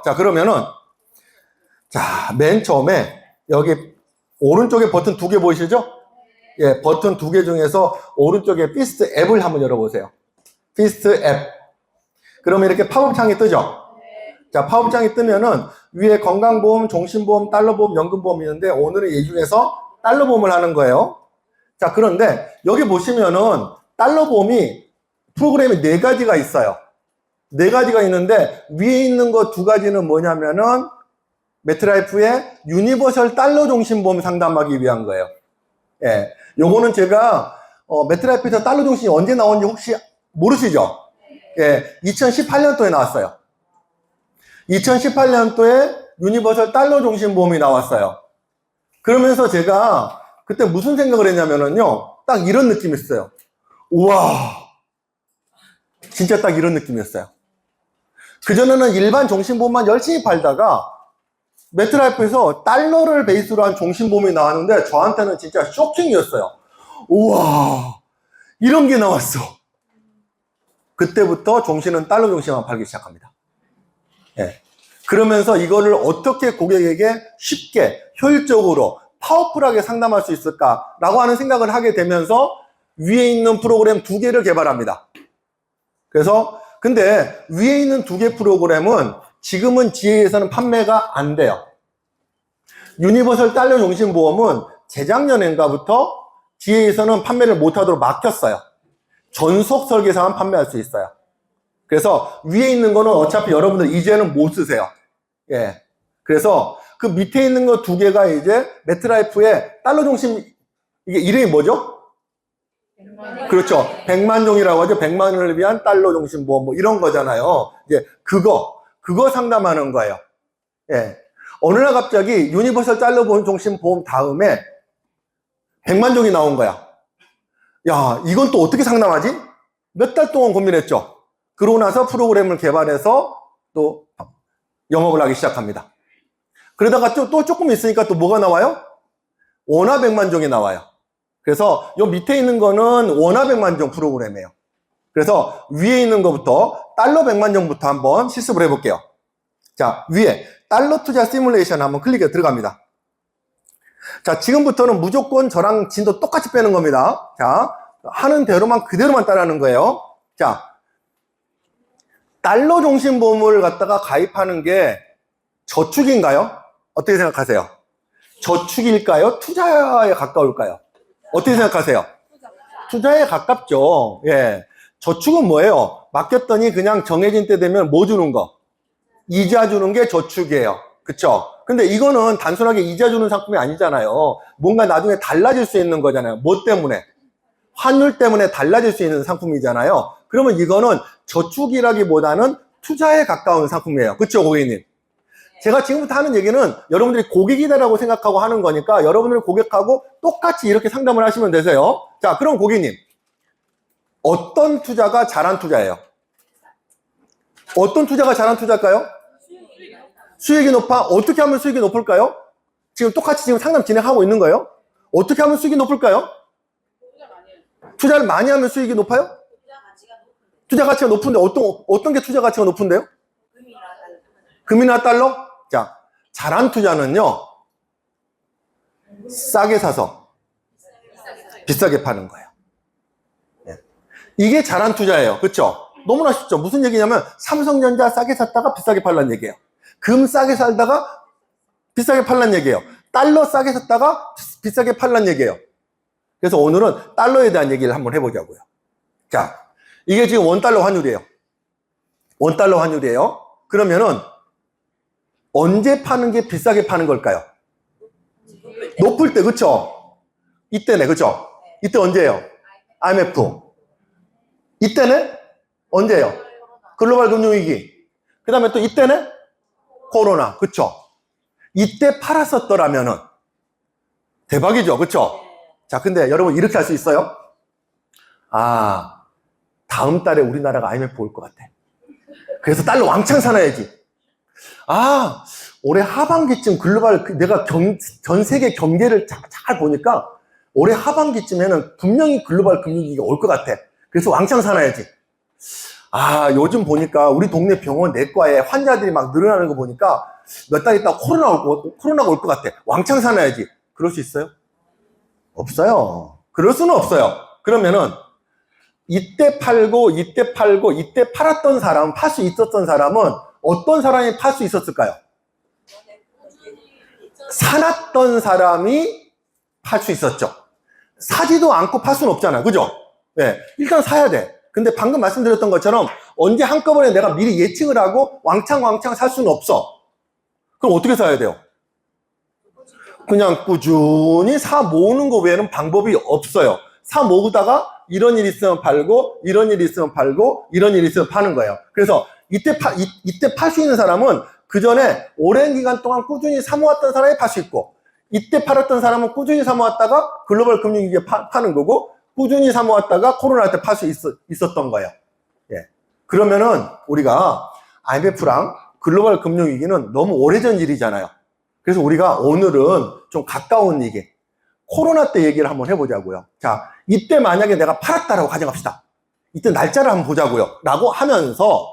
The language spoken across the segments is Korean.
자, 그러면은, 자, 맨 처음에 여기 오른쪽에 버튼 2개 보이시죠? 예, 버튼 2개 중에서 오른쪽에 피스트 앱을 한번 열어보세요. 피스트 앱. 그러면 이렇게 팝업 창이 뜨죠? 자, 팝업 창이 뜨면은 위에 건강보험, 종신보험, 달러보험, 연금보험이 있는데 오늘은 이 중에서 달러보험을 하는 거예요. 자, 그런데 여기 보시면은 달러보험이 프로그램이 4가지가 있어요. 4가지가 있는데 위에 있는 거 2가지는 뭐냐면은 매트라이프의 유니버설 달러 종신보험 상담하기 위한 거예요. 예. 요거는 제가 매트라이프에서 달러 종신이 언제 나온지 혹시 모르시죠? 예. 2018년도에 나왔어요. 2018년도에 유니버설 달러 종신보험이 나왔어요. 그러면서 제가 그때 무슨 생각을 했냐면은요, 딱 이런 느낌이었어요. 우와, 진짜 딱 이런 느낌이었어요. 그전에는 일반 종신보험만 열심히 팔다가 매트라이프에서 달러를 베이스로 한 종신보험이 나왔는데 저한테는 진짜 쇼킹이었어요. 우와, 이런 게 나왔어. 그때부터 종신은 달러 종신만 팔기 시작합니다. 예. 그러면서 이거를 어떻게 고객에게 쉽게 효율적으로 파워풀하게 상담할 수 있을까라고 하는 생각을 하게 되면서 위에 있는 프로그램 2개를 개발합니다. 그래서 근데 위에 있는 2개 프로그램은 지금은 GA에서는 판매가 안 돼요. 유니버설 달러 종신보험은 재작년인가부터 GA에서는 판매를 못하도록 막혔어요. 전속 설계사만 판매할 수 있어요. 그래서 위에 있는 거는 어차피 여러분들 이제는 못 쓰세요. 예. 그래서 그 밑에 있는 거 2개가 이제 매트라이프의 달러 종신, 이게 이름이 뭐죠? 그렇죠. 100만종이라고 하죠. 100만을 위한 달러 종신보험 뭐 이런 거잖아요. 이제 그거 상담하는 거예요. 예. 어느 날 갑자기 유니버설 달러 종신보험 다음에 100만종이 나온 거야. 야, 이건 또 어떻게 상담하지? 몇 달 동안 고민했죠. 그러고 나서 프로그램을 개발해서 또 영업을 하기 시작합니다. 그러다가 또 조금 있으니까 또 뭐가 나와요? 원화 100만종이 나와요. 그래서 요 밑에 있는 거는 원화 100만종 프로그램이에요. 그래서 위에 있는 것부터 달러 100만종부터 한번 실습을 해볼게요. 자, 위에 달러 투자 시뮬레이션 한번 클릭해 들어갑니다. 자, 지금부터는 무조건 저랑 진도 똑같이 빼는 겁니다. 자, 하는 대로만 그대로만 따라하는 거예요. 자, 달러 종신보험을 갖다가 가입하는 게 저축인가요? 어떻게 생각하세요? 저축일까요? 투자에 가까울까요? 어떻게 생각하세요? 투자에 가깝죠. 예. 저축은 뭐예요? 맡겼더니 그냥 정해진 때 되면 뭐 주는 거? 이자 주는 게 저축이에요. 그쵸? 근데 이거는 단순하게 이자 주는 상품이 아니잖아요. 뭔가 나중에 달라질 수 있는 거잖아요. 뭐 때문에? 환율 때문에 달라질 수 있는 상품이잖아요. 그러면 이거는 저축이라기보다는 투자에 가까운 상품이에요. 그쵸, 고객님? 제가 지금부터 하는 얘기는 여러분들이 고객이다라고 생각하고 하는 거니까 여러분들 고객하고 똑같이 이렇게 상담을 하시면 되세요. 자, 그럼 고객님, 어떤 투자가 잘한 투자예요? 어떤 투자가 잘한 투자일까요? 수익이 높아? 어떻게 하면 수익이 높을까요? 지금 똑같이 지금 상담 진행하고 있는 거예요? 어떻게 하면 수익이 높을까요? 투자를 많이 하면 수익이 높아요? 투자 가치가 높은데 어떤 게 투자 가치가 높은데요? 금이나 달러? 자, 잘한 투자는요, 싸게 사서 비싸게 파는 거예요. 예. 이게 잘한 투자예요. 그렇죠? 너무나 쉽죠? 무슨 얘기냐면 삼성전자 싸게 샀다가 비싸게 팔란 얘기예요. 금 싸게 살다가 비싸게 팔란 얘기예요. 달러 싸게 샀다가 비싸게 팔란 얘기예요. 그래서 오늘은 달러에 대한 얘기를 한번 해보자고요. 자, 이게 지금 원달러 환율이에요. 원달러 환율이에요. 그러면은 언제 파는 게 비싸게 파는 걸까요? 높을 때, 그쵸? 이때네, 그쵸? 이때 언제예요? IMF. 이때는 언제예요? 글로벌 금융위기. 그 다음에 또 이때는 코로나, 그쵸? 이때 팔았었더라면은 대박이죠, 그쵸? 자, 근데 여러분 이렇게 할 수 있어요? 아, 다음 달에 우리나라가 IMF 올 것 같아. 그래서 달러 왕창 사놔야지. 아, 올해 하반기쯤 글로벌, 내가 전 세계 경제를 잘 보니까 올해 하반기쯤에는 분명히 글로벌 금융위기가 올 것 같아. 그래서 왕창 사놔야지. 요즘 보니까 우리 동네 병원 내과에 환자들이 막 늘어나는 거 보니까 몇 달 있다가 코로나가 올 것 같아. 왕창 사놔야지. 그럴 수 있어요? 없어요. 그럴 수는 없어요. 그러면은 이때 팔고 이때 팔았던 사람, 팔 수 있었던 사람은 어떤 사람이 팔 수 있었을까요? 사놨던 사람이 팔 수 있었죠. 사지도 않고 팔 수는 없잖아요. 그죠? 네, 일단 사야 돼. 근데 방금 말씀드렸던 것처럼 언제 한꺼번에 내가 미리 예측을 하고 왕창 살 수는 없어. 그럼 어떻게 사야 돼요? 그냥 꾸준히 사 모으는 거 외에는 방법이 없어요. 사 모으다가 이런 일이 있으면 팔고, 이런 일이 있으면 팔고, 이런 일이 있으면 파는 거예요. 그래서 이때 팔 수 있는 사람은 그 전에 오랜 기간 동안 꾸준히 사 모았던 사람이 팔 수 있고, 이때 팔았던 사람은 꾸준히 사 모았다가 글로벌 금융위기에 파는 거고, 꾸준히 사 모았다가 코로나 때 팔 수 있었던 거예요. 예. 그러면은 우리가 IMF랑 글로벌 금융위기는 너무 오래전 일이잖아요. 그래서 우리가 오늘은 좀 가까운 얘기, 코로나 때 얘기를 한번 해보자고요. 자, 이때 만약에 내가 팔았다라고 가정합시다. 이때 날짜를 한번 보자고요. 라고 하면서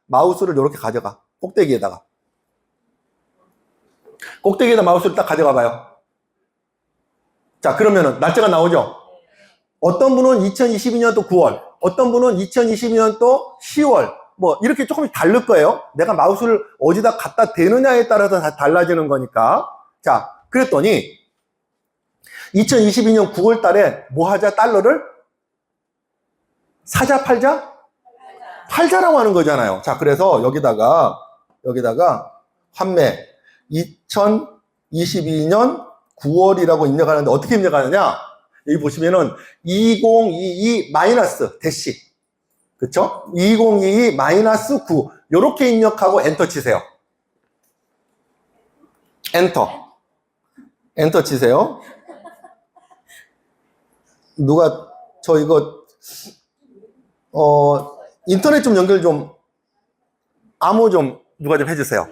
마우스를 이렇게 가져가. 꼭대기에다 마우스를 딱 가져가 봐요. 자, 그러면은 날짜가 나오죠? 어떤 분은 2022년도 9월, 어떤 분은 2022년도 10월, 뭐 이렇게 조금씩 다를 거예요. 내가 마우스를 어디다 갖다 대느냐에 따라서 다 달라지는 거니까. 자, 그랬더니 2022년 9월 달에 뭐 하자? 달러를 사자 팔자? 팔자라고 하는 거잖아요. 자, 그래서 여기다가 환매 2022년 9월이라고 입력하는데 어떻게 입력하느냐? 여기 보시면은 2022 마이너스 대시, 그쵸? 2022 마이너스 9 요렇게 입력하고 엔터 치세요. 엔터 치세요. 누가 저 이거 인터넷 좀 연결 좀 암호 좀 누가 좀 해주세요.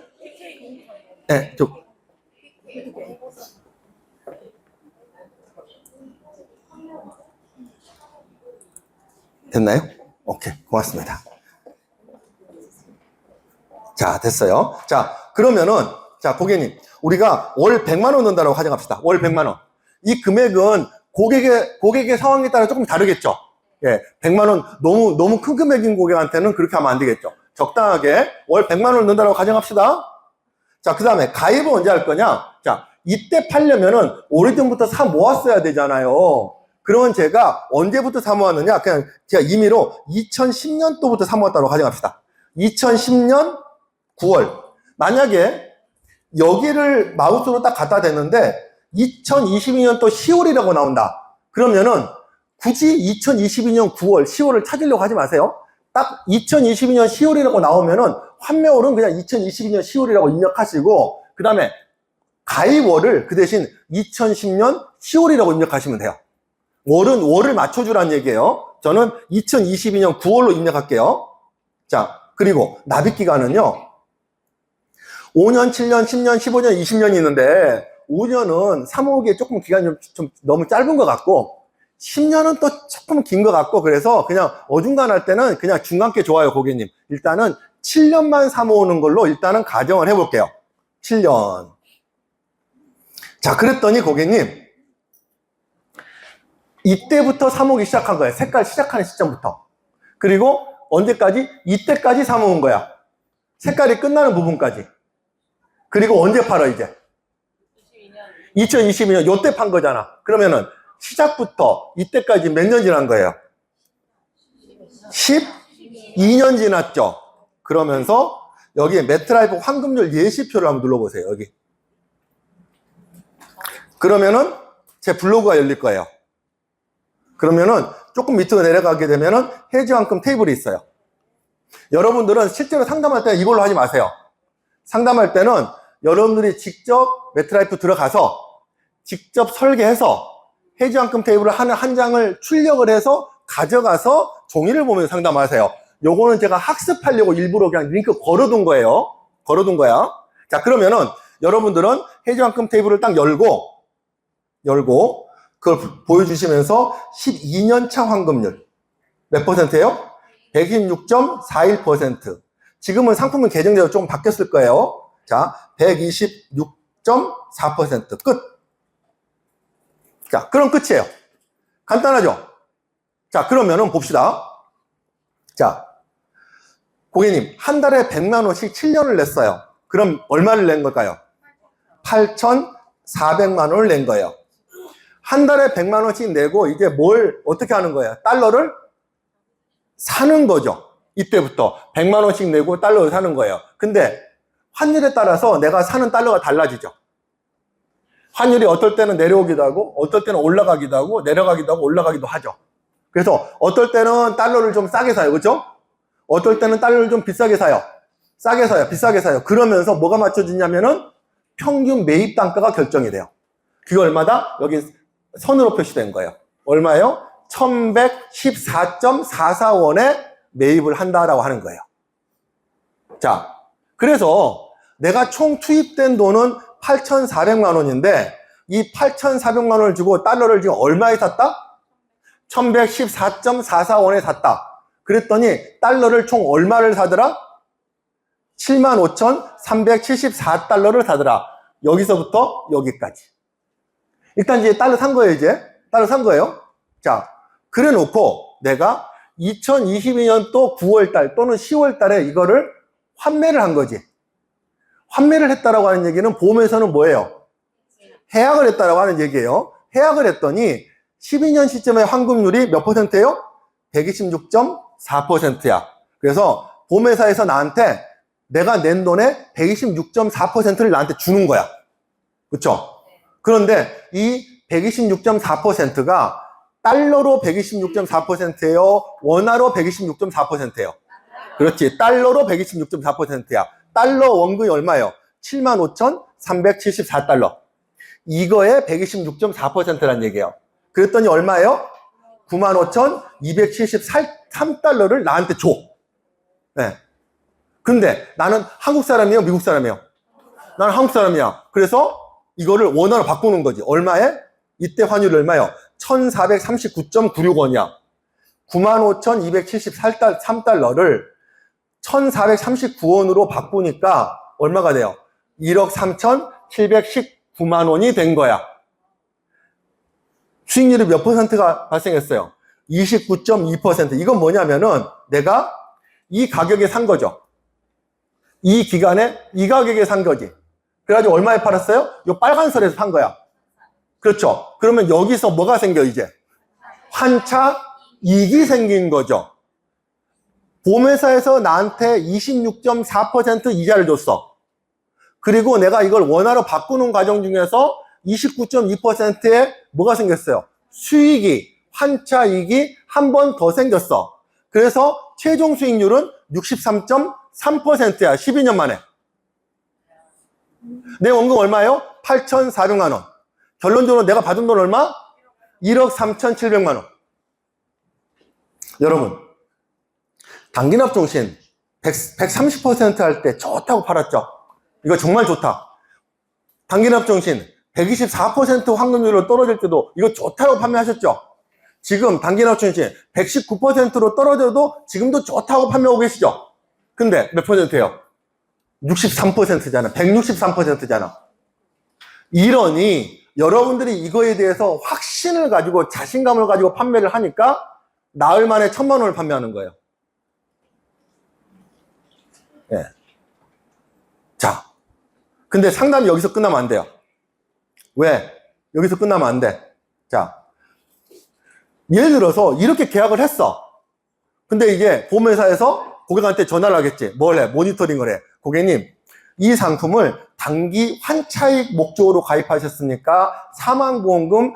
네, 됐나요? 오케이, 고맙습니다. 자, 됐어요. 자, 그러면은, 자, 고객님, 우리가 월 100만 원 넣는다고 가정합시다. 월 100만 원. 이 금액은 고객의 상황에 따라 조금 다르겠죠? 예, 100만 원, 너무 큰 금액인 고객한테는 그렇게 하면 안 되겠죠? 적당하게 월 100만 원 넣는다고 가정합시다. 자, 그 다음에 가입은 언제 할 거냐? 자, 이때 팔려면은 오래전부터 사 모았어야 되잖아요. 그러면 제가 언제부터 사 모았느냐? 그냥 제가 임의로 2010년도부터 사 모았다고 가정합시다. 2010년 9월. 만약에 여기를 마우스로 딱 갖다 댔는데 2022년도 10월이라고 나온다. 그러면은 굳이 2022년 9월, 10월을 찾으려고 하지 마세요. 딱 2022년 10월이라고 나오면은 환매월은 그냥 2022년 10월이라고 입력하시고, 그 다음에 가입월을 그 대신 2010년 10월이라고 입력하시면 돼요. 월을 맞춰주라는 얘기예요. 저는 2022년 9월로 입력할게요. 자, 그리고 납입기간은요, 5년, 7년, 10년, 15년, 20년이 있는데 5년은 사모으기에 조금 기간이 좀 너무 짧은 것 같고 10년은 또 조금 긴 것 같고, 그래서 그냥 어중간할 때는 그냥 중간께 좋아요. 고객님, 일단은 7년만 사모으는 걸로 일단은 가정을 해볼게요. 7년. 자, 그랬더니 고객님, 이때부터 사모으기 시작한 거예요. 색깔 시작하는 시점부터. 그리고 언제까지? 이때까지 사모은 거야. 색깔이 끝나는 부분까지. 그리고 언제 팔아 이제? 2022년 요때 판 거잖아. 그러면은 시작부터 이때까지 몇 년 지난 거예요? 12년 지났죠. 그러면서 여기에 매트라이프 환급률 예시표를 한번 눌러보세요. 여기. 그러면은 제 블로그가 열릴 거예요. 그러면은 조금 밑으로 내려가게 되면은 해지환급 테이블이 있어요. 여러분들은 실제로 상담할 때 이걸로 하지 마세요. 상담할 때는 여러분들이 직접 매트라이프 들어가서 직접 설계해서 해지환급 테이블을 한 장을 출력을 해서 가져가서 종이를 보면서 상담하세요. 요거는 제가 학습하려고 일부러 그냥 링크 걸어둔 거예요. 걸어둔 거야. 자, 그러면은 여러분들은 해지환급 테이블을 딱 열고 그걸 보여주시면서 12년 차 환급률 몇 %예요? 126.41%. 지금은 상품은 개정되어 좀 바뀌었을 거예요. 자, 126.4% 끝. 자, 그럼 끝이에요. 간단하죠? 자, 그러면은 봅시다. 자, 고객님, 한 달에 100만 원씩 7년을 냈어요. 그럼 얼마를 낸 걸까요? 8,400만 원을 낸 거예요. 한 달에 100만 원씩 내고 이제 뭘 어떻게 하는 거예요? 달러를 사는 거죠. 이때부터 100만 원씩 내고 달러를 사는 거예요. 근데 환율에 따라서 내가 사는 달러가 달라지죠. 환율이 어떨 때는 내려오기도 하고 어떨 때는 올라가기도 하고 내려가기도 하고 올라가기도 하죠. 그래서 어떨 때는 달러를 좀 싸게 사요. 그렇죠? 어떨 때는 달러를 좀 비싸게 사요. 싸게 사요. 비싸게 사요. 그러면서 뭐가 맞춰지냐면은 평균 매입 단가가 결정이 돼요. 그게 얼마다? 여기 선으로 표시된 거예요. 얼마예요? 1114.44원에 매입을 한다라고 하는 거예요. 자, 그래서 내가 총 투입된 돈은 8,400만 원인데 이 8,400만 원을 주고 달러를 지금 얼마에 샀다? 1114.44원에 샀다. 그랬더니 달러를 총 얼마를 사더라? 75,374달러를 사더라. 여기서부터 여기까지. 일단 이제 달러 산 거예요, 이제. 달러 산 거예요. 자, 그래 놓고 내가 2022년 또 9월달 또는 10월달에 이거를 환매를 한 거지. 환매를 했다라고 하는 얘기는 보험에서는 뭐예요? 해약을 했다라고 하는 얘기예요. 해약을 했더니 12년 시점의 환급률이 몇 %예요? 126.4%야. 그래서 보험회사에서 나한테 내가 낸 돈의 126.4%를 나한테 주는 거야. 그렇죠? 그런데 이 126.4%가 달러로 126.4%예요? 원화로 126.4%예요? 그렇지. 달러로 126.4%야. 달러 원금이 얼마예요? 75,374달러. 이거에 126.4%란 얘기예요. 그랬더니 얼마예요? 95,273달러를 나한테 줘. 네. 근데 나는 한국 사람이에요? 미국 사람이에요? 나는 한국 사람이야. 그래서 이거를 원화로 바꾸는 거지. 얼마에? 이때 환율이 얼마예요? 1,439.96원이야. 95,273달러를 1,439원으로 바꾸니까 얼마가 돼요? 1억 3,719만 원이 된 거야. 수익률이 몇 %가 발생했어요? 29.2%. 이건 뭐냐면은 내가 이 가격에 산 거죠. 이 기간에 이 가격에 산 거지. 그래가지고 얼마에 팔았어요? 요 빨간 선에서 판 거야. 그렇죠? 그러면 여기서 뭐가 생겨 이제? 환차 이익이 생긴 거죠. 보험회사에서 나한테 26.4% 이자를 줬어. 그리고 내가 이걸 원화로 바꾸는 과정 중에서 29.2%에 뭐가 생겼어요? 수익이, 환차이익이 한 번 더 생겼어. 그래서 최종 수익률은 63.3%야. 12년 만에. 내 원금 얼마예요? 8,400만 원. 결론적으로 내가 받은 돈 얼마? 1억 3,700만 원. 여러분, 단기납종신 130% 할 때 좋다고 팔았죠? 이거 정말 좋다. 단기납종신 124% 환급률로 떨어질 때도 이거 좋다고 판매하셨죠? 지금 단기납종신 119%로 떨어져도 지금도 좋다고 판매하고 계시죠? 근데 몇 %예요? 63%잖아. 163%잖아. 이러니 여러분들이 이거에 대해서 확신을 가지고 자신감을 가지고 판매를 하니까 나흘 만에 1,000만 원을 판매하는 거예요. 예. 자, 근데 상담이 여기서 끝나면 안 돼요. 왜? 여기서 끝나면 안 돼. 자, 예를 들어서 이렇게 계약을 했어. 근데 이제 보험회사에서 고객한테 전화를 하겠지. 뭘 해? 모니터링을 해. 고객님, 이 상품을 단기 환차익 목적으로 가입하셨습니까? 사망보험금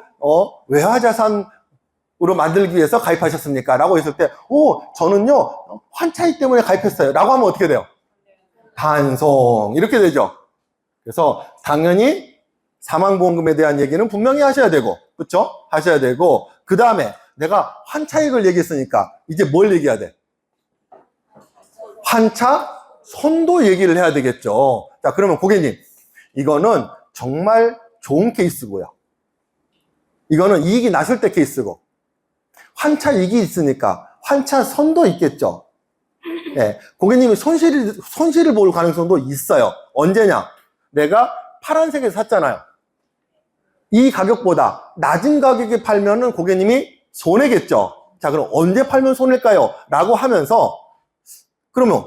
외화자산으로 만들기 위해서 가입하셨습니까? 라고 했을 때 저는요 환차익 때문에 가입했어요 라고 하면 어떻게 돼요? 반송. 이렇게 되죠. 그래서 당연히 사망보험금에 대한 얘기는 분명히 하셔야 되고, 그렇죠? 하셔야 되고, 그 다음에 내가 환차익을 얘기했으니까 이제 뭘 얘기해야 돼? 환차 선도 얘기를 해야 되겠죠. 자, 그러면 고객님, 이거는 정말 좋은 케이스고요. 이거는 이익이 났을 때 케이스고, 환차 이익이 있으니까 환차 선도 있겠죠. 예, 고객님이 손실을 볼 가능성도 있어요. 언제냐? 내가 파란색에서 샀잖아요. 이 가격보다 낮은 가격에 팔면은 고객님이 손해겠죠. 자, 그럼 언제 팔면 손해일까요? 라고 하면서, 그러면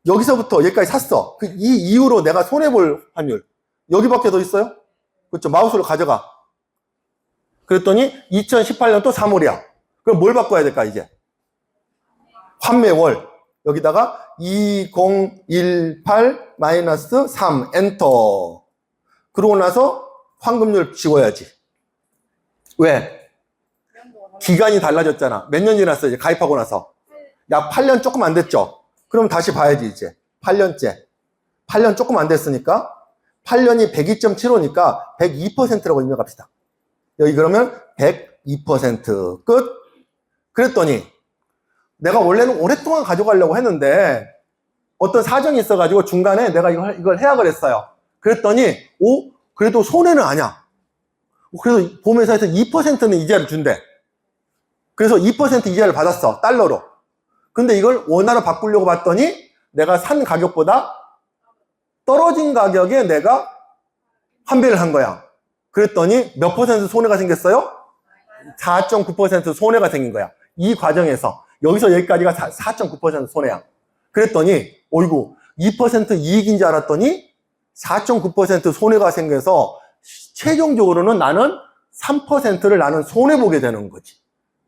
여기서부터 여기까지 샀어. 이 이후로 내가 손해볼 확률. 여기밖에 더 있어요? 그렇죠. 마우스로 가져가. 그랬더니 2018년 또 3월이야. 그럼 뭘 바꿔야 될까, 이제? 환매월. 여기다가 2018-3 엔터. 그러고 나서 환급률 지워야지. 왜? 기간이 달라졌잖아. 몇 년 지났어, 이제 가입하고 나서. 약 8년 조금 안 됐죠? 그럼 다시 봐야지, 이제. 8년째. 8년 조금 안 됐으니까 8년이 102.75니까 102%라고 입력합시다. 여기 그러면 102% 끝. 그랬더니 내가 원래는 오랫동안 가져가려고 했는데 어떤 사정이 있어가지고 중간에 내가 이걸 해야 그랬어요. 그랬더니 그래도 손해는 아니야. 그래서 보험회사에서 2%는 이자를 준대. 그래서 2% 이자를 받았어. 달러로. 근데 이걸 원화로 바꾸려고 봤더니 내가 산 가격보다 떨어진 가격에 내가 환배를 한 거야. 그랬더니 몇 퍼센트 손해가 생겼어요? 4.9% 손해가 생긴 거야. 이 과정에서 여기서 여기까지가 4.9% 손해야. 그랬더니 어이구 2% 이익인 줄 알았더니 4.9% 손해가 생겨서 최종적으로는 나는 3%를 나는 손해보게 되는 거지.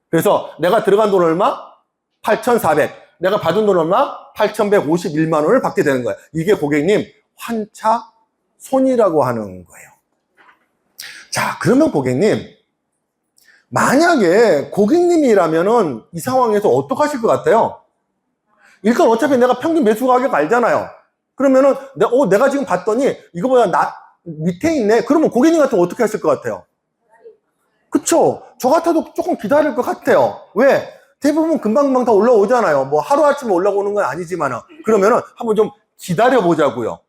그래서 내가 들어간 돈 얼마? 8,400. 내가 받은 돈 얼마? 8,151만 원을 받게 되는 거야. 이게 고객님 환차 손이라고 하는 거예요. 자, 그러면 고객님 만약에 고객님이라면은 이 상황에서 어떻게 하실 것 같아요? 일단 어차피 내가 평균 매수 가격 알잖아요. 그러면은 내가 지금 봤더니 이거보다 밑에 있네. 그러면 고객님 같으면 어떻게 하실 것 같아요? 그쵸? 저 같아도 조금 기다릴 것 같아요. 왜? 대부분 금방금방 다 올라오잖아요. 뭐 하루아침에 올라오는 건 아니지만은. 그러면은 한번 좀 기다려 보자고요.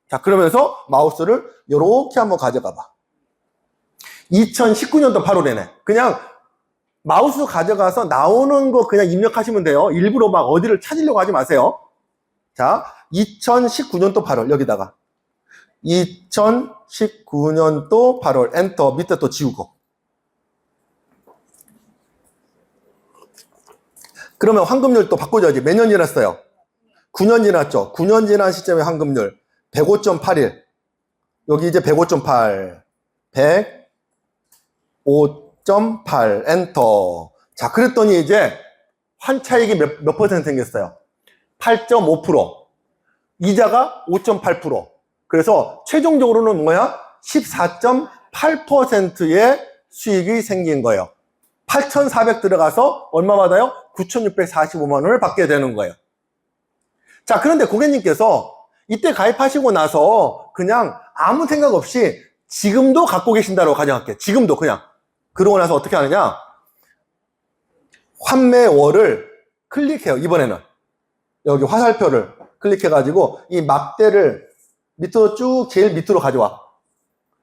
자, 그러면서 마우스를 요렇게 한번 가져가 봐. 2019년도 8월에네. 그냥 마우스 가져가서 나오는 거 그냥 입력하시면 돼요. 일부러 막 어디를 찾으려고 하지 마세요. 자, 2019년도 8월 여기다가 2019년도 8월 엔터 밑에 또 지우고. 그러면 환급률 또 바꿔줘야지. 몇 년 지났어요? 9년 지났죠. 9년 지난 시점의 환급률 105.81. 여기 이제 105.8. 105.8 엔터. 자, 그랬더니 이제 환차익이 몇 퍼센트 생겼어요? 8.5%. 이자가 5.8%. 그래서 최종적으로는 뭐야? 14.8%의 수익이 생긴 거예요. 8,400 들어가서 얼마 받아요? 9,645만 원을 받게 되는 거예요. 자, 그런데 고객님께서 이때 가입하시고 나서 그냥 아무 생각 없이 지금도 갖고 계신다고 가정할게요. 지금도 그냥. 그러고 나서 어떻게 하느냐? 환매월을 클릭해요. 이번에는. 여기 화살표를 클릭해가지고 이 막대를 밑으로 쭉 제일 밑으로 가져와.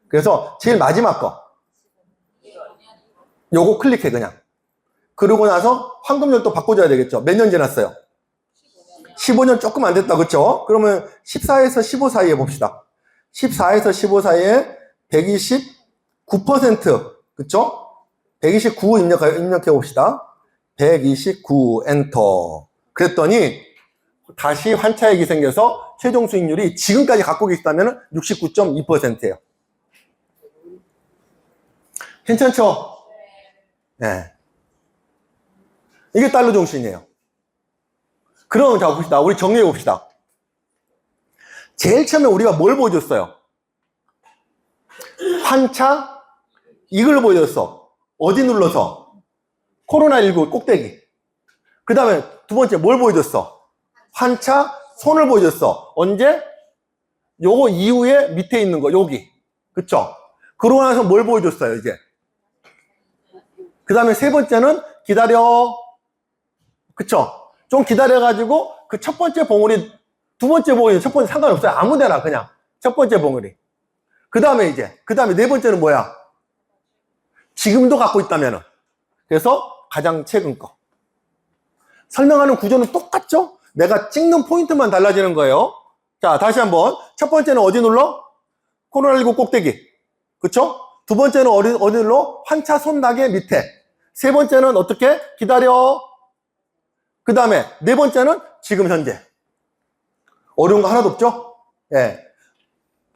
그래서 제일 마지막 거. 요거 클릭해 그냥. 그러고 나서 환급률 또 바꿔줘야 되겠죠. 몇 년 지났어요? 15년 조금 안 됐다. 그렇죠? 그러면 14에서 15 사이에 봅시다. 14에서 15 사이에 129%. 그쵸? 129 입력해 봅시다. 129 엔터. 그랬더니 다시 환차익이 생겨서 최종 수익률이 지금까지 갖고 계시다면 69.2%예요. 괜찮죠? 네. 이게 달러 정신이에요. 그럼 자 봅시다. 우리 정리해 봅시다. 제일 처음에 우리가 뭘 보여줬어요? 환차 이걸 보여줬어. 어디 눌러서? 코로나19 꼭대기. 그 다음에 두 번째 뭘 보여줬어? 환차 손을 보여줬어. 언제? 요거 이후에 밑에 있는 거 여기. 그쵸? 그러고 나서 뭘 보여줬어요 이제? 그 다음에 세 번째는 기다려. 그쵸? 좀 기다려가지고 그 첫 번째 봉우리, 두 번째 봉우리, 첫 번째 상관없어요. 아무데나 그냥. 첫 번째 봉우리. 그 다음에 네 번째는 뭐야? 지금도 갖고 있다면은. 그래서 가장 최근 거. 설명하는 구조는 똑같죠? 내가 찍는 포인트만 달라지는 거예요. 자, 다시 한번. 첫 번째는 어디 눌러? 코로나19 꼭대기. 그쵸? 두 번째는 어디 눌러? 환차 손낙의 밑에. 세 번째는 어떻게? 기다려. 그 다음에 네 번째는 지금 현재. 어려운 거 하나도 없죠? 예.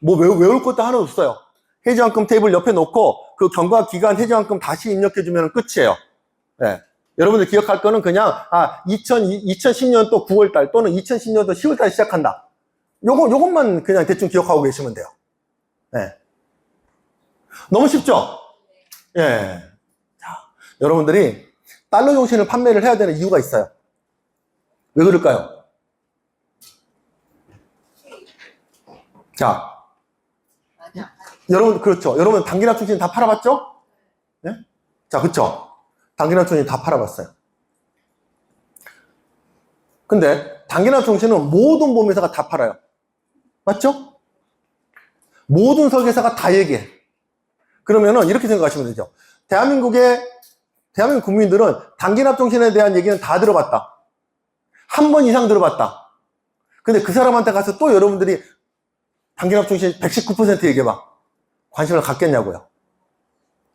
뭐 외울 것도 하나도 없어요. 해지환금 테이블 옆에 놓고 그 경과 기간 해지환금 다시 입력해주면 끝이에요. 예. 여러분들 기억할 거는 그냥 2010년도 9월달 또는 2010년도 10월달 시작한다. 요것만 그냥 대충 기억하고 계시면 돼요. 예. 너무 쉽죠? 예. 자, 여러분들이 달러 종신을 판매를 해야 되는 이유가 있어요. 왜 그럴까요? 자, 여러분, 그렇죠. 여러분, 단기납 종신 다 팔아봤죠? 네? 자, 그쵸. 단기납 종신 다 팔아봤어요. 근데, 단기납 종신은 모든 보험회사가 다 팔아요. 맞죠? 모든 설계사가 다 얘기해. 그러면은, 이렇게 생각하시면 되죠. 대한민국 국민들은 단기납 종신에 대한 얘기는 다 들어봤다. 한 번 이상 들어봤다. 근데 그 사람한테 가서 또 여러분들이 단기납 종신 119% 얘기해봐. 관심을 갖겠냐고요.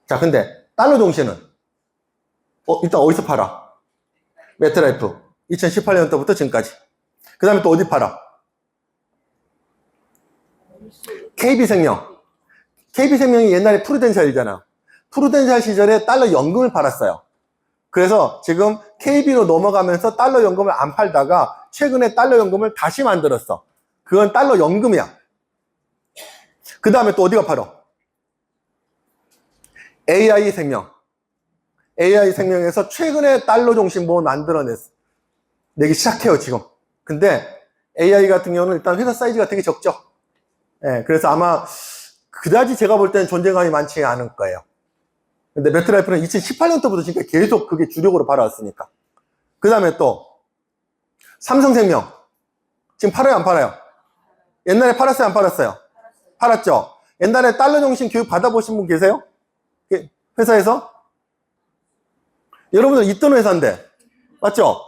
자, 근데 달러 종신은 일단 어디서 팔아? 메트라이프 2018년도부터 지금까지. 그 다음에 또 어디 팔아? KB생명. KB생명이 옛날에 프루덴셜이잖아. 프루덴셜 시절에 달러 연금을 팔았어요. 그래서 지금 KB로 넘어가면서 달러 연금을 안 팔다가 최근에 달러 연금을 다시 만들었어. 그건 달러 연금이야. 그 다음에 또 어디가 팔어? AI생명. AI생명에서 최근에 달러 종신보험 내기 시작해요, 지금. 근데 AI 같은 경우는 일단 회사 사이즈가 되게 적죠. 예, 그래서 아마 그다지 제가 볼 때는 존재감이 많지 않을 거예요. 근데 메트라이프는 2018년도부터 지금 계속 그게 주력으로 팔아왔으니까. 그 다음에 또 삼성생명. 지금 팔아요, 안 팔아요? 옛날에 팔았어요, 안 팔았어요? 팔았죠? 옛날에 달러 종신 교육 받아보신 분 계세요? 회사에서? 여러분들 있던 회사인데, 맞죠?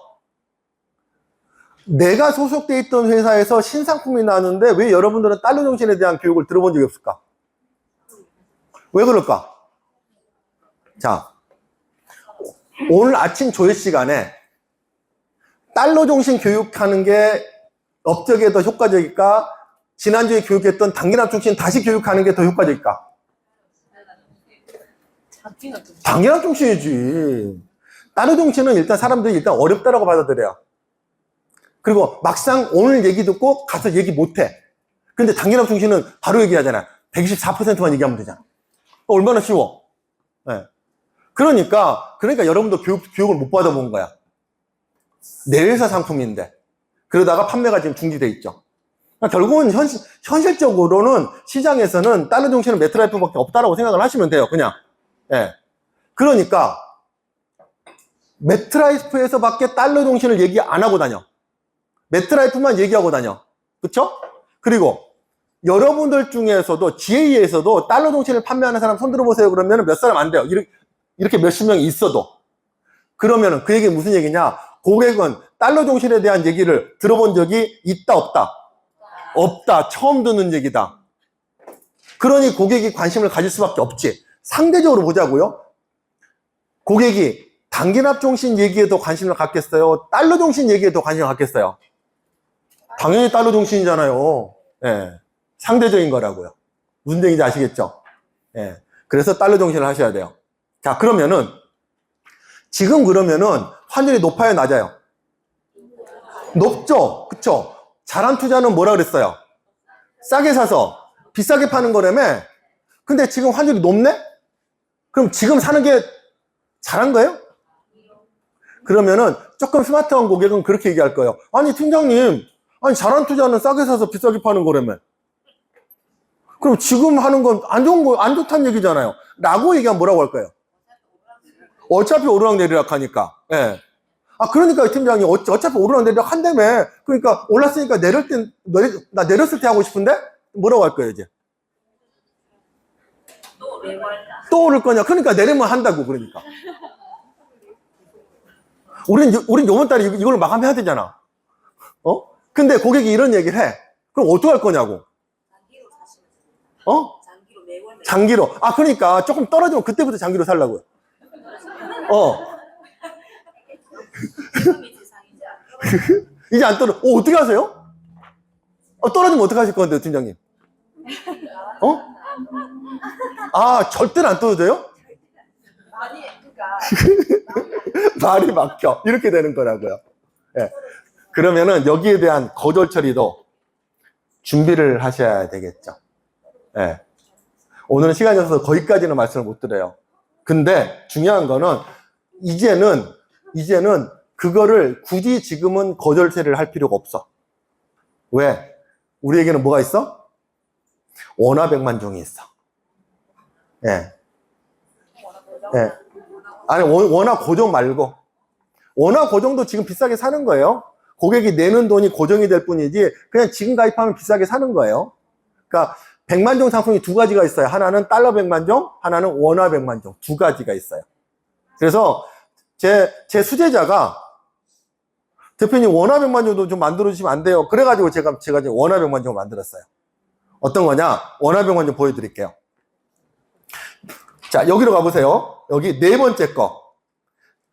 내가 소속돼 있던 회사에서 신상품이 나왔는데 왜 여러분들은 달러 종신에 대한 교육을 들어본 적이 없을까? 왜 그럴까? 자, 오늘 아침 조회 시간에 달러 종신 교육하는 게 업적에 더 효과적일까? 지난주에 교육했던 단기납 종신 다시 교육하는 게 더 효과적일까? 단기납 종신이지. 달러 종신은 일단 사람들이 어렵다라고 받아들여요. 그리고 막상 오늘 얘기 듣고 가서 얘기 못해. 근데 단기납 종신은 바로 얘기하잖아. 124%만 얘기하면 되잖아. 얼마나 쉬워. 네. 그러니까 여러분도 교육을 못 받아본 거야. 내 회사 상품인데. 그러다가 판매가 지금 중지돼 있죠. 그러니까 결국은 현실적으로는 시장에서는 달러 종신은 메트라이프밖에 없다라고 생각을 하시면 돼요. 그냥. 예. 그러니까 메트라이프에서밖에 달러 종신을 얘기 안 하고 다녀. 메트라이프만 얘기하고 다녀. 그쵸? 그리고 여러분들 중에서도 GA에서도 달러 종신을 판매하는 사람 손 들어보세요. 그러면 몇 사람 안 돼요. 이렇게 몇십 명이 있어도. 그러면은 그 얘기는 무슨 얘기냐? 고객은 달러 종신에 대한 얘기를 들어본 적이 있다, 없다? 없다. 처음 듣는 얘기다. 그러니 고객이 관심을 가질 수밖에 없지. 상대적으로 보자고요. 고객이 단기납 종신 얘기에 더 관심을 갖겠어요? 달러 종신 얘기에 더 관심을 갖겠어요? 당연히 달러 종신이잖아요. 예. 상대적인 거라고요. 무슨 얘기인지 아시겠죠? 예. 그래서 달러 종신을 하셔야 돼요. 자, 그러면은 지금 그러면은 환율이 높아요, 낮아요? 높죠? 그쵸? 잘한 투자는 뭐라 그랬어요? 싸게 사서 비싸게 파는 거라며? 근데 지금 환율이 높네? 그럼 지금 사는 게 잘한 거예요? 그러면은 조금 스마트한 고객은 그렇게 얘기할 거예요. 아니 팀장님, 아니 잘한 투자는 싸게 사서 비싸게 파는 거라며. 그럼 지금 하는 건 안 좋은 거, 안 좋다는 얘기잖아요. 라고 얘기하면 뭐라고 할 거예요? 어차피 오르락내리락 하니까. 예. 그러니까 팀장님 어차피 오르락내리락 한다며. 그러니까 올랐으니까 나 내렸을 때 하고 싶은데? 뭐라고 할 거예요, 이제? 또 오를 거냐? 그러니까 내리면 한다고, 그러니까. 우린 요번 달에 이걸로 마감해야 되잖아. 근데 고객이 이런 얘기를 해. 그럼 어떡할 거냐고. 장기로 사시면 됩니다. 어? 장기로 매월 장기로. 아, 그러니까 조금 떨어지면 그때부터 장기로 살라고요. 세금이 지상이지 이제 안 떨어. 어떻게 하세요? 떨어지면 어떻게 하실 건데요, 팀장님? 아, 절대로 안 떨어져요? 아니 그러니까 말이 막혀. 이렇게 되는 거라고요. 예. 그러면은 여기에 대한 거절 처리도 준비를 하셔야 되겠죠. 예. 오늘은 시간이 없어서 거기까지는 말씀을 못 드려요. 근데 중요한 거는 이제는 그거를 굳이 지금은 거절 처리를 할 필요가 없어. 왜? 우리에게는 뭐가 있어? 원화백만종이 있어. 예. 예. 아니, 원화 고정 말고. 원화 고정도 지금 비싸게 사는 거예요. 고객이 내는 돈이 고정이 될 뿐이지, 그냥 지금 가입하면 비싸게 사는 거예요. 그러니까, 백만종 상품이 두 가지가 있어요. 하나는 달러 백만종, 하나는 원화 백만종. 두 가지가 있어요. 그래서, 제 수제자가, 대표님 원화 백만종도 좀 만들어주시면 안 돼요. 그래가지고 제가 이제 원화 백만종을 만들었어요. 어떤 거냐? 원화 백만종 보여드릴게요. 자, 여기로 가보세요. 여기 네 번째 거.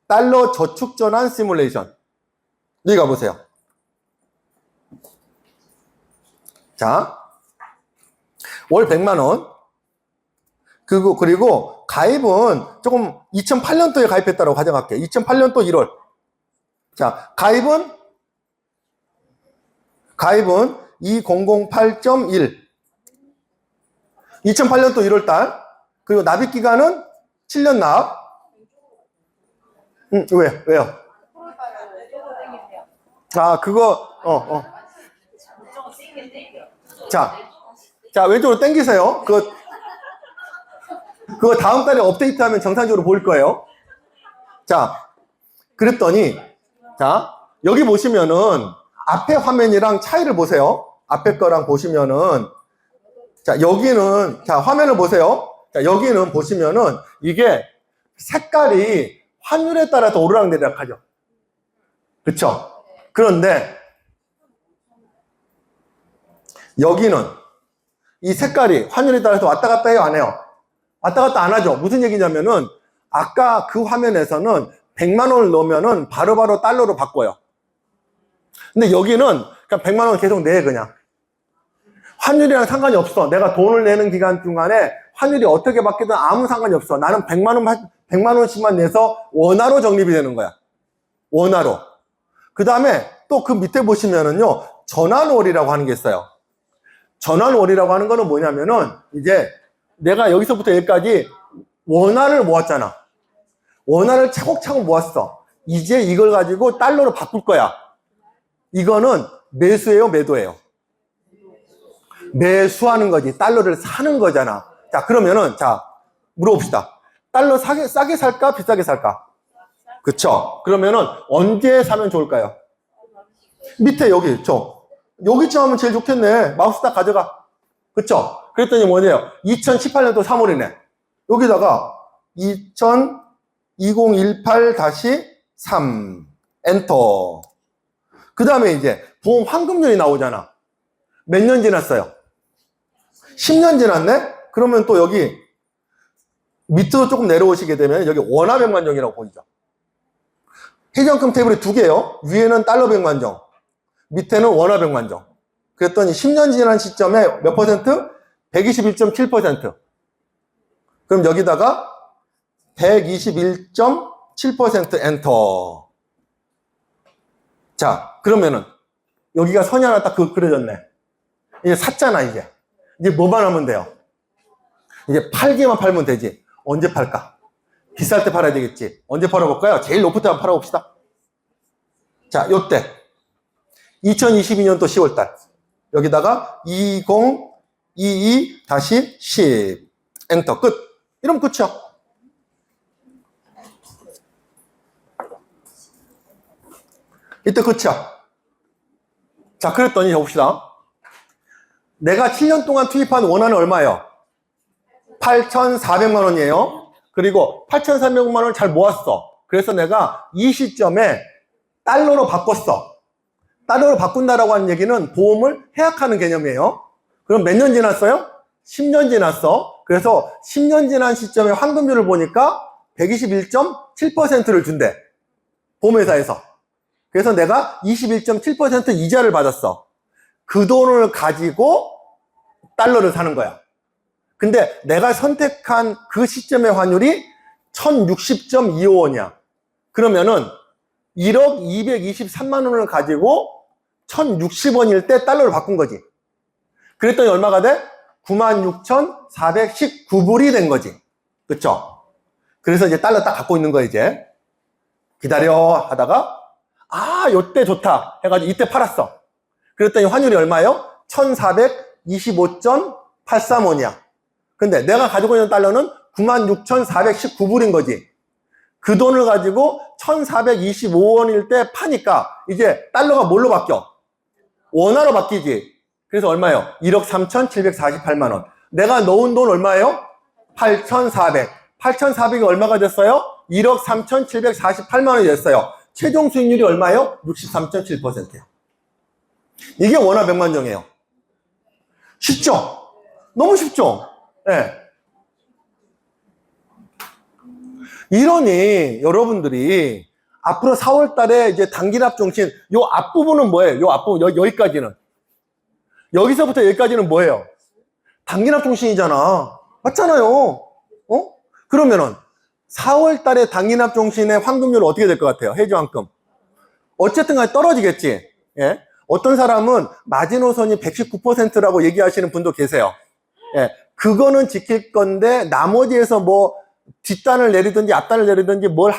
달러 저축전환 시뮬레이션. 여기 가보세요. 자, 월 100만원. 그리고 가입은 조금 2008년도에 가입했다고 가정할게요. 2008년도 1월. 자, 가입은 2008.1. 2008년도 1월달. 그리고 납입 기간은 7년 납. 왜요? 아, 그거, 자, 왼쪽으로 당기세요. 그거 다음 달에 업데이트하면 정상적으로 보일 거예요. 자, 그랬더니, 자, 여기 보시면은, 앞에 화면이랑 차이를 보세요. 앞에 거랑 보시면은, 자, 여기는, 자, 화면을 보세요. 자, 여기는 보시면은, 이게 색깔이 환율에 따라서 오르락내리락 하죠. 그쵸? 그런데, 여기는, 이 색깔이 환율에 따라서 왔다 갔다 해요, 안 해요? 왔다 갔다 안 하죠. 무슨 얘기냐면은, 아까 그 화면에서는 100만 원을 넣으면은 바로바로 달러로 바꿔요. 근데 여기는 그냥 100만 원 계속 내, 그냥. 환율이랑 상관이 없어. 내가 돈을 내는 기간 중간에 환율이 어떻게 바뀌든 아무 상관이 없어. 나는 100만 원씩만 내서 원화로 적립이 되는 거야. 원화로. 그 다음에 또 그 밑에 보시면은요, 전환월이라고 하는 게 있어요. 전환월이라고 하는 거는 뭐냐면은, 이제 내가 여기서부터 여기까지 원화를 모았잖아. 원화를 차곡차곡 모았어. 이제 이걸 가지고 달러로 바꿀 거야. 이거는 매수예요, 매도예요? 매수하는 거지. 달러를 사는 거잖아. 자, 그러면은, 자, 물어봅시다. 달러 싸게 살까? 비싸게 살까? 그쵸? 그러면은, 언제 사면 좋을까요? 밑에 여기, 여기쯤 하면 제일 좋겠네. 마우스 딱 가져가. 그쵸? 그랬더니 뭐냐요? 2018년도 3월이네. 여기다가, 2018-3, 엔터. 그 다음에 이제, 보험 환급률이 나오잖아. 몇 년 지났어요? 10년 지났네? 그러면 또 여기 밑으로 조금 내려오시게 되면 여기 원화 백만종이라고 보이죠. 회전금 테이블이 두 개요. 위에는 달러 백만종, 밑에는 원화 백만종. 그랬더니 10년 지난 시점에 몇 퍼센트? 121.7%. 그럼 여기다가 121.7% 엔터. 자, 그러면은 여기가 선이 하나 딱 그려졌네. 이제 샀잖아, 이제. 이제 뭐만 하면 돼요? 이제 팔기만 팔면 되지. 언제 팔까? 비쌀 때 팔아야 되겠지. 언제 팔아볼까요? 제일 높을 때 한번 팔아봅시다. 자, 요때. 2022년도 10월달. 여기다가 2022-10. 엔터. 끝. 이러면 끝이야. 이때 끝이야. 자, 그랬더니 봅시다. 내가 7년 동안 투입한 원화는 얼마예요? 8,400만 원이에요. 그리고 8,400만 원을 잘 모았어. 그래서 내가 이 시점에 달러로 바꿨어. 달러로 바꾼다라고 하는 얘기는 보험을 해약하는 개념이에요. 그럼 몇 년 지났어요? 10년 지났어. 그래서 10년 지난 시점에 환급률을 보니까 121.7%를 준대. 보험회사에서. 그래서 내가 21.7% 이자를 받았어. 그 돈을 가지고 달러를 사는 거야. 근데 내가 선택한 그 시점의 환율이 1060.25원이야. 그러면은 1억 223만 원을 가지고 1060원일 때 달러를 바꾼 거지. 그랬더니 얼마가 돼? 96,419불이 된 거지. 그쵸? 그래서 이제 달러 딱 갖고 있는 거야, 이제. 기다려 하다가, 요때 좋다 해가지고 이때 팔았어. 그랬더니 환율이 얼마예요? 1,425.83원이야. 근데 내가 가지고 있는 달러는 96,419불인 거지. 그 돈을 가지고 1,425원일 때 파니까 이제 달러가 뭘로 바뀌어? 원화로 바뀌지. 그래서 얼마예요? 1억 3,748만 원. 내가 넣은 돈 얼마예요? 8,400. 8,400이 얼마가 됐어요? 1억 3,748만 원이 됐어요. 최종 수익률이 얼마예요? 63.7%예요. 이게 원화 백만종이에요. 쉽죠? 너무 쉽죠? 네. 이러니 여러분들이 앞으로 4월 달에 이제 단기납 종신 요 앞부분은 뭐예요? 요 앞부분 여기까지는 여기서부터 여기까지는 뭐예요? 단기납 종신이잖아. 맞잖아요. 그러면은 4월 달에 단기납 종신의 환급률은 어떻게 될 것 같아요? 해지환급. 어쨌든 간에 떨어지겠지. 예? 어떤 사람은 마지노선이 119%라고 얘기하시는 분도 계세요. 예. 그거는 지킬 건데 나머지에서 뭐 뒷단을 내리든지 앞단을 내리든지 뭘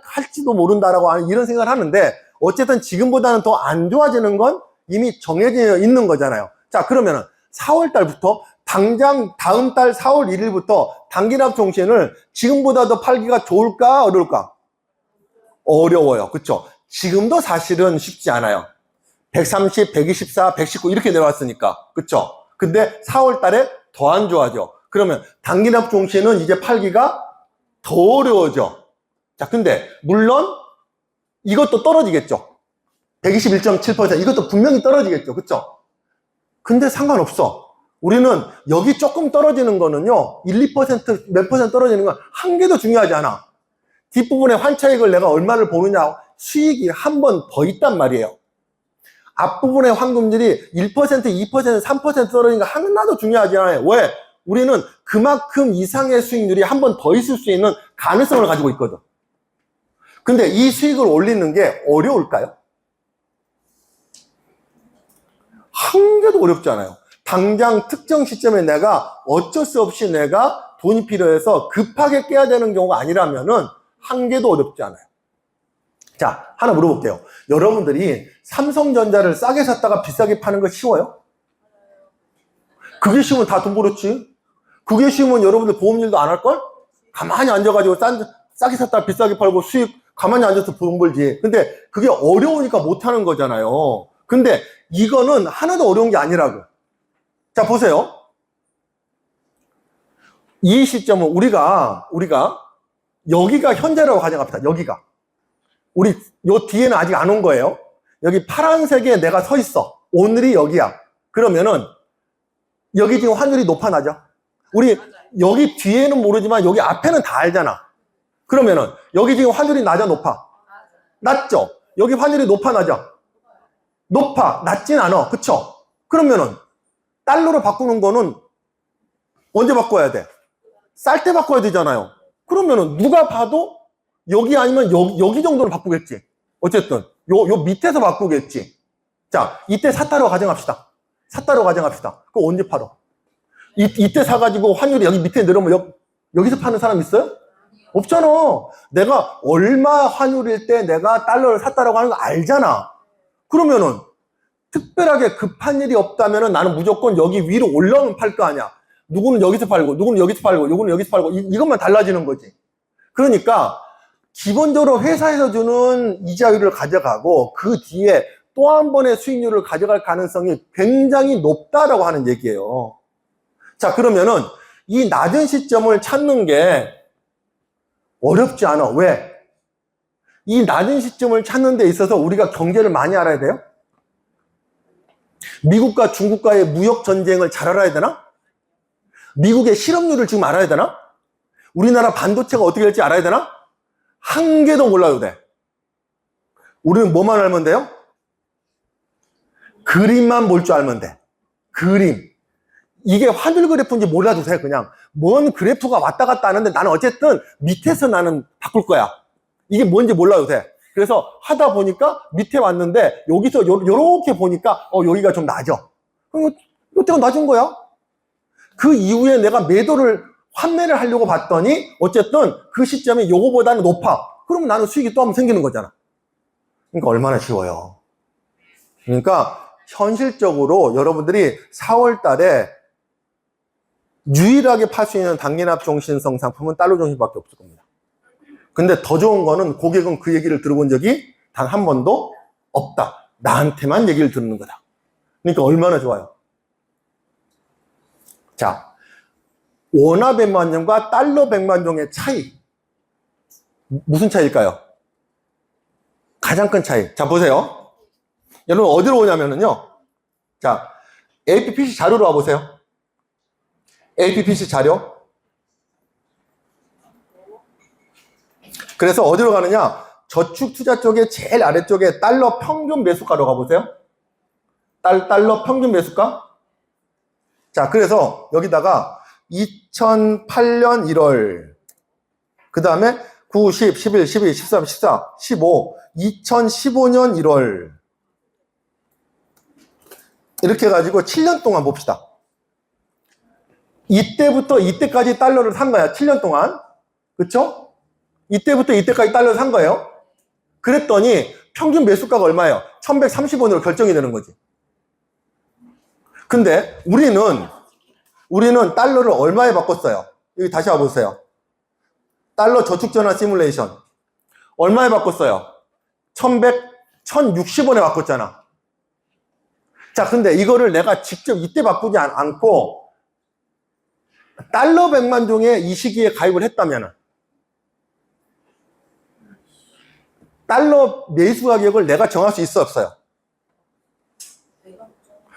할지도 모른다라고 하는 이런 생각을 하는데 어쨌든 지금보다는 더 안 좋아지는 건 이미 정해져 있는 거잖아요. 자, 그러면은 4월 달부터 당장 다음 달 4월 1일부터 단기납 종신을 지금보다 더 팔기가 좋을까 어려울까? 어려워요. 그쵸? 지금도 사실은 쉽지 않아요. 130, 124, 119 이렇게 내려왔으니까. 그쵸? 근데 4월 달에 더 안 좋아져. 그러면 단기납 종신은 이제 팔기가 더 어려워져. 자, 근데 물론 이것도 떨어지겠죠. 121.7% 이것도 분명히 떨어지겠죠. 그쵸? 근데 상관없어. 우리는 여기 조금 떨어지는 거는요, 1, 2%, 몇 퍼센트 떨어지는 건 한 개도 중요하지 않아. 뒷부분에 환차익을 내가 얼마를 보느냐, 수익이 한 번 더 있단 말이에요. 앞부분의 환급률이 1%, 2%, 3% 떨어지니까 하나도 중요하지 않아요. 왜? 우리는 그만큼 이상의 수익률이 한 번 더 있을 수 있는 가능성을 가지고 있거든. 근데 이 수익을 올리는 게 어려울까요? 한 개도 어렵지 않아요. 당장 특정 시점에 내가 어쩔 수 없이 내가 돈이 필요해서 급하게 깨야 되는 경우가 아니라면은 한 개도 어렵지 않아요. 자, 하나 물어볼게요. 여러분들이 삼성전자를 싸게 샀다가 비싸게 파는 거 쉬워요? 그게 쉬우면 다 돈 벌었지. 그게 쉬우면 여러분들 보험일도 안 할걸? 가만히 앉아가지고 싸게 샀다가 비싸게 팔고 수익 가만히 앉아서 돈 벌지. 근데 그게 어려우니까 못하는 거잖아요. 근데 이거는 하나도 어려운 게 아니라고. 자, 보세요. 이 시점은 우리가 여기가 현재라고 가정합시다. 여기가. 우리 요 뒤에는 아직 안 온 거예요. 여기 파란색에 내가 서 있어. 오늘이 여기야. 그러면은 여기 지금 환율이 높아나죠. 우리 여기 뒤에는 모르지만 여기 앞에는 다 알잖아. 그러면은 여기 지금 환율이 낮아 높아? 낮죠. 여기 환율이 높아 낮아? 높아. 낮진 않아. 그쵸? 그러면은 달러로 바꾸는 거는 언제 바꿔야 돼? 쌀 때 바꿔야 되잖아요. 그러면은 누가 봐도 여기 아니면 여기 정도는 바꾸겠지. 어쨌든 요 밑에서 바꾸겠지. 자, 이때 샀다로 가정합시다. 샀다로 가정합시다. 그거 언제 팔어? 이때 사가지고 환율이 여기 밑에 내려오면 여기서 파는 사람 있어요? 없잖아. 내가 얼마 환율일 때 내가 달러를 샀다라고 하는 거 알잖아. 그러면은 특별하게 급한 일이 없다면은 나는 무조건 여기 위로 올라오면 팔 거 아니야. 누구는 여기서 팔고, 누구는 여기서 팔고, 누구는 여기서 팔고, 이것만 달라지는 거지. 그러니까 기본적으로 회사에서 주는 이자율을 가져가고 그 뒤에 또 한 번의 수익률을 가져갈 가능성이 굉장히 높다라고 하는 얘기예요. 자, 그러면은 이 낮은 시점을 찾는 게 어렵지 않아. 왜? 이 낮은 시점을 찾는 데 있어서 우리가 경제를 많이 알아야 돼요? 미국과 중국과의 무역 전쟁을 잘 알아야 되나? 미국의 실업률을 지금 알아야 되나? 우리나라 반도체가 어떻게 될지 알아야 되나? 한 개도 몰라도 돼. 우리는 뭐만 알면 돼요? 그림만 볼 줄 알면 돼. 그림. 이게 화늘 그래프인지 몰라도 돼, 그냥. 뭔 그래프가 왔다 갔다 하는데 나는 어쨌든 밑에서 나는 바꿀 거야. 이게 뭔지 몰라도 돼. 그래서 하다 보니까 밑에 왔는데 여기서 요렇게 보니까 여기가 좀 낮아. 그럼 이때가 낮은 거야. 그 이후에 내가 환매를 하려고 봤더니 어쨌든 그 시점이 요거보다는 높아. 그러면 나는 수익이 또 한번 생기는 거잖아. 그러니까 얼마나 쉬워요. 그러니까 현실적으로 여러분들이 4월 달에 유일하게 팔 수 있는 단기납 종신성 상품은 달러 종신밖에 없을 겁니다. 근데 더 좋은 거는 고객은 그 얘기를 들어본 적이 단 한 번도 없다. 나한테만 얘기를 듣는 거다. 그러니까 얼마나 좋아요. 자, 원화 100만 종과 달러 100만 종의 차이. 무슨 차이일까요? 가장 큰 차이. 자, 보세요. 여러분 어디로 오냐면은요. 자, APPC 자료로 와보세요. APPC 자료. 그래서 어디로 가느냐? 저축 투자 쪽에 제일 아래쪽에 달러 평균 매수가로 가보세요. 달러 평균 매수가. 자, 그래서 여기다가 2008년 1월, 그 다음에 9, 10, 11, 12, 13, 14, 15, 2015년 1월. 이렇게 해가지고 7년 동안 봅시다. 이때부터 이때까지 달러를 산 거야. 7년 동안. 그쵸? 이때부터 이때까지 달러를 산 거예요. 그랬더니 평균 매수가가 얼마예요? 1130원으로 결정이 되는 거지. 근데 우리는 달러를 얼마에 바꿨어요? 여기 다시 와보세요. 달러 저축전환 시뮬레이션. 얼마에 바꿨어요? 1060원에 바꿨잖아. 자, 근데 이거를 내가 직접 이때 바꾸지 않고 달러 100만 종에 이 시기에 가입을 했다면 달러 매수 가격을 내가 정할 수 있어 없어요?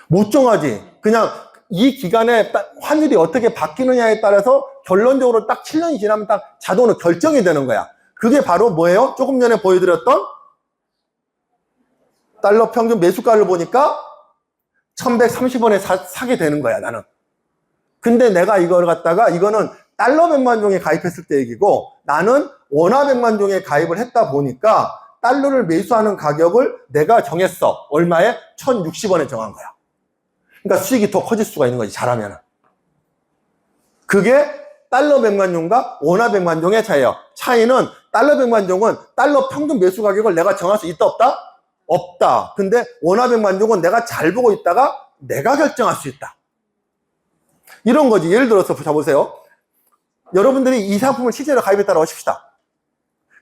못 정하지. 그냥 이 기간에 환율이 어떻게 바뀌느냐에 따라서 결론적으로 딱 7년이 지나면 딱 자동으로 결정이 되는 거야. 그게 바로 뭐예요? 조금 전에 보여드렸던 달러 평균 매수가를 보니까 1130원에 사게 되는 거야, 나는. 근데 내가 이걸 갖다가 이거는 달러 100만 종에 가입했을 때 얘기고 나는 원화 100만 종에 가입을 했다 보니까 달러를 매수하는 가격을 내가 정했어. 얼마에? 1060원에 정한 거야. 그러니까 수익이 더 커질 수가 있는 거지, 잘하면. 그게 달러 100만 종과 원화 100만 종의 차이예요. 차이는 달러 100만 종은 달러 평균 매수 가격을 내가 정할 수 있다, 없다? 없다. 근데 원화 100만 종은 내가 잘 보고 있다가 내가 결정할 수 있다. 이런 거지. 예를 들어서 보세요. 여러분들이 이 상품을 실제로 가입했다고 하십시다.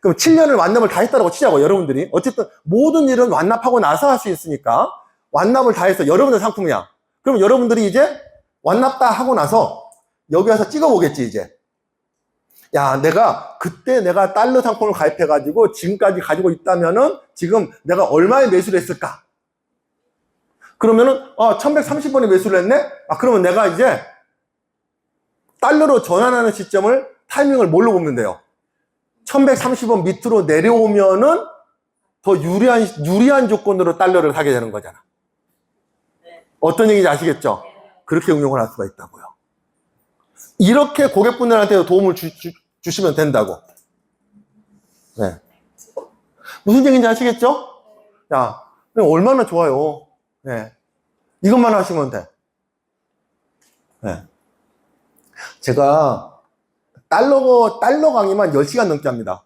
그럼 7년을 완납을 다 했다고 치자고, 여러분들이. 어쨌든 모든 일은 완납하고 나서 할 수 있으니까 완납을 다 해서 여러분들 상품이야. 그럼 여러분들이 이제 완납 다 하고 나서 여기 와서 찍어보겠지, 이제. 야, 그때 내가 달러 상품을 가입해가지고 지금까지 가지고 있다면은 지금 내가 얼마에 매수를 했을까? 그러면은, 1130원에 매수를 했네? 그러면 내가 이제 달러로 전환하는 시점을, 타이밍을 뭘로 보면 돼요? 1130원 밑으로 내려오면은 더 유리한 조건으로 달러를 사게 되는 거잖아. 어떤 얘기인지 아시겠죠? 그렇게 응용을 할 수가 있다고요. 이렇게 고객분들한테 도움을 주시면 된다고. 네. 무슨 얘기인지 아시겠죠? 야, 얼마나 좋아요. 네. 이것만 하시면 돼. 네. 제가 달러 강의만 10시간 넘게 합니다.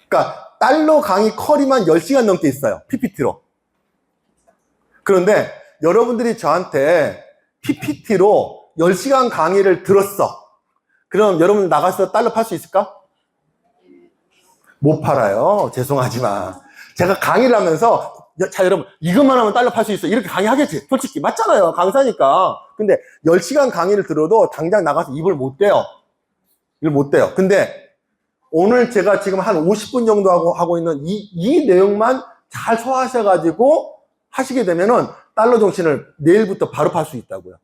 그러니까 달러 강의 컬이만 10시간 넘게 있어요. PPT로. 그런데 여러분들이 저한테 PPT로 10시간 강의를 들었어. 그럼 여러분 나가서 달러 팔 수 있을까? 못 팔아요. 죄송하지만. 제가 강의를 하면서 자, 여러분, 이것만 하면 달러 팔 수 있어. 이렇게 강의하겠지. 솔직히. 맞잖아요. 강사니까. 근데 10시간 강의를 들어도 당장 나가서 입을 못 대요. 입을 못 대요. 근데 오늘 제가 지금 한 50분 정도 하고 있는 이 내용만 잘 소화하셔가지고 하시게 되면은 달러 정신을 내일부터 바로 팔 수 있다고요.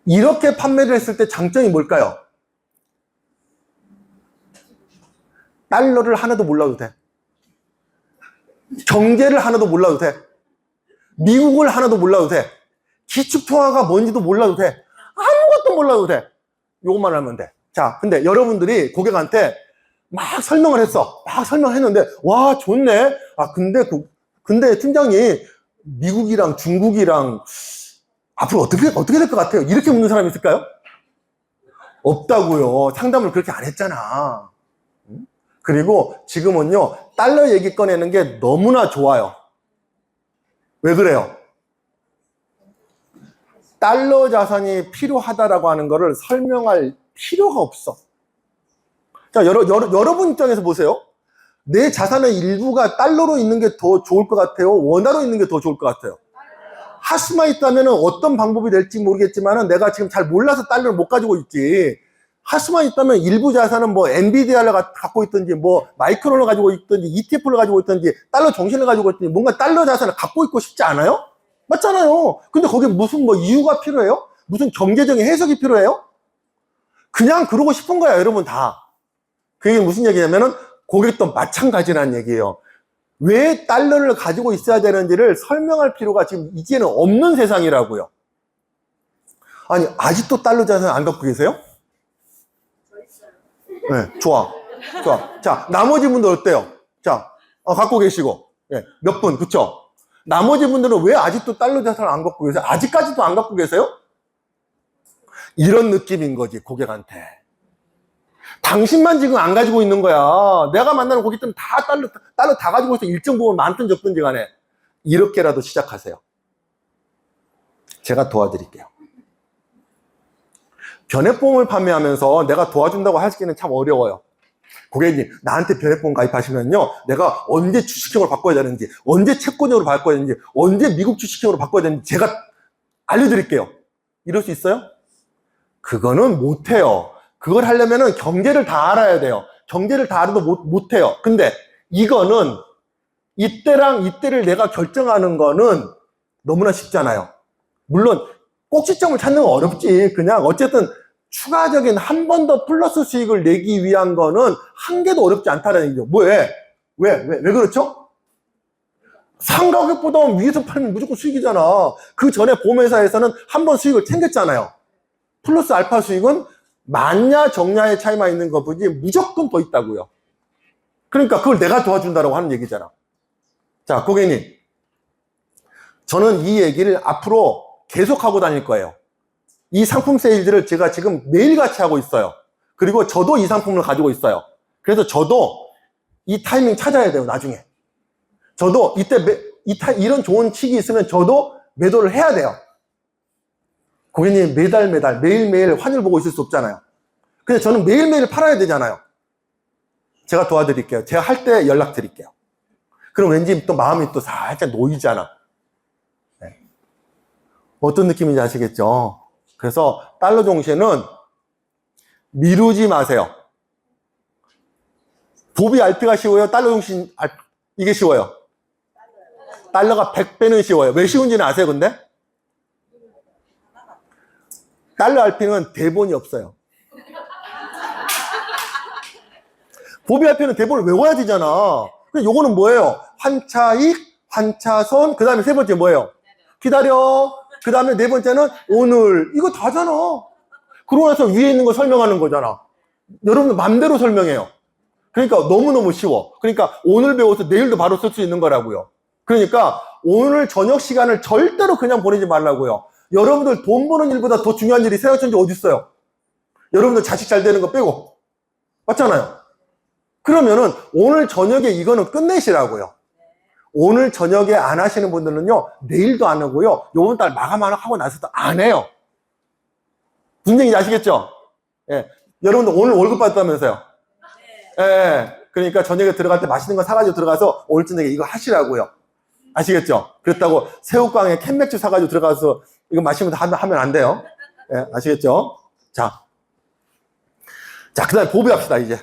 이렇게 판매를 했을 때 장점이 뭘까요? 달러를 하나도 몰라도 돼. 경제를 하나도 몰라도 돼. 미국을 하나도 몰라도 돼. 기축통화가 뭔지도 몰라도 돼. 아무것도 몰라도 돼. 요것만 하면 돼. 자, 근데 여러분들이 고객한테 막 설명을 했어. 막 설명했는데, 와, 좋네. 아, 근데 팀장님, 미국이랑 중국이랑 앞으로 어떻게 될 것 같아요? 이렇게 묻는 사람이 있을까요? 없다고요. 상담을 그렇게 안 했잖아. 그리고 지금은요, 달러 얘기 꺼내는 게 너무나 좋아요. 왜 그래요? 달러 자산이 필요하다라고 하는 거를 설명할 필요가 없어. 자, 여러분 입장에서 보세요. 내 자산의 일부가 달러로 있는 게 더 좋을 것 같아요? 원화로 있는 게 더 좋을 것 같아요? 하수만 있다면 어떤 방법이 될지 모르겠지만 내가 지금 잘 몰라서 달러를 못 가지고 있지. 하수만 있다면 일부 자산은 뭐 엔비디아를 갖고 있든지 뭐 마이크론을 가지고 있든지 ETF를 가지고 있든지 달러 정신을 가지고 있든지 뭔가 달러 자산을 갖고 있고 싶지 않아요? 맞잖아요. 근데 거기에 무슨 뭐 이유가 필요해요? 무슨 경제적인 해석이 필요해요? 그냥 그러고 싶은 거야, 여러분 다. 그게 무슨 얘기냐면은 고객도 마찬가지라는 얘기예요. 왜 달러를 가지고 있어야 되는지를 설명할 필요가 지금 이제는 없는 세상이라고요. 아니, 아직도 달러 자산 안 갖고 계세요? 네, 좋아. 자, 나머지 분들 어때요? 자, 갖고 계시고. 네, 몇 분, 그쵸? 나머지 분들은 왜 아직도 달러 자산을 안 갖고 계세요? 아직까지도 안 갖고 계세요? 이런 느낌인 거지, 고객한테. 당신만 지금 안 가지고 있는 거야. 내가 만나는 고객들은 다 달러 다 가지고 있어. 일정 부분 많든 적든지 간에. 이렇게라도 시작하세요. 제가 도와드릴게요. 변액보험을 판매하면서 내가 도와준다고 하시기는 참 어려워요. 고객님, 나한테 변액보험 가입하시면요, 내가 언제 주식형으로 바꿔야 되는지, 언제 채권형으로 바꿔야 되는지, 언제 미국 주식형으로 바꿔야 되는지 제가 알려드릴게요. 이럴 수 있어요? 그거는 못해요. 그걸 하려면은 경제를 다 알아야 돼요. 경제를 다 알아도 못해요. 근데 이거는 이때랑 이때를 내가 결정하는 거는 너무나 쉽잖아요. 물론 꼭지점을 찾는 건 어렵지. 그냥 어쨌든 추가적인 한 번 더 플러스 수익을 내기 위한 거는 한 개도 어렵지 않다는 얘기죠. 왜 그렇죠? 상가격보다 위에서 팔면 무조건 수익이잖아. 그 전에 보험회사에서는 한 번 수익을 챙겼잖아요. 플러스 알파 수익은 많냐 적냐의 차이만 있는 것뿐이지 무조건 더 있다고요. 그러니까 그걸 내가 도와준다고 하는 얘기잖아. 자, 고객님, 저는 이 얘기를 앞으로 계속하고 다닐 거예요. 이 상품 세일들을 제가 지금 매일같이 하고 있어요. 그리고 저도 이 상품을 가지고 있어요. 그래서 저도 이 타이밍 찾아야 돼요, 나중에. 저도 이런 좋은 칙이 있으면 저도 매도를 해야 돼요. 고객님, 매일매일 환율 보고 있을 수 없잖아요. 근데 저는 매일매일 팔아야 되잖아요. 제가 도와드릴게요. 제가 할 때 연락드릴게요. 그럼 왠지 또 마음이 또 살짝 놓이잖아. 네. 어떤 느낌인지 아시겠죠? 그래서 달러 정신은 미루지 마세요. 보비 RP가 쉬워요? 달러 정신, 이게 쉬워요? 달러가 100배는 쉬워요. 왜 쉬운지는 아세요, 근데? 달러 RP는 대본이 없어요. 보비 RP는 대본을 외워야 되잖아. 근데 요거는 뭐예요? 환차익, 환차손, 그 다음에 세 번째 뭐예요? 기다려. 그 다음에 네 번째는 오늘. 이거 다잖아. 그러고 나서 위에 있는 거 설명하는 거잖아. 여러분들 맘대로 설명해요. 그러니까 너무너무 쉬워. 그러니까 오늘 배워서 내일도 바로 쓸 수 있는 거라고요. 그러니까 오늘 저녁 시간을 절대로 그냥 보내지 말라고요. 여러분들 돈 버는 일보다 더 중요한 일이 세상천지 어디 있어요? 여러분들 자식 잘 되는 거 빼고. 맞잖아요. 그러면은 오늘 저녁에 이거는 끝내시라고요. 오늘 저녁에 안 하시는 분들은요, 내일도 안 하고요, 요번 달 마감하고 나서도 안 해요. 무슨 얘기인지 아시겠죠? 예. 여러분들 오늘 월급 받았다면서요? 예. 그러니까 저녁에 들어갈 때 맛있는 거 사가지고 들어가서 오늘 저녁에 이거 하시라고요. 아시겠죠? 그렇다고 새우깡에 캔맥주 사가지고 들어가서 이거 마시면서 하면 안 돼요. 예. 아시겠죠? 자, 그 다음에 보비 합시다, 이제.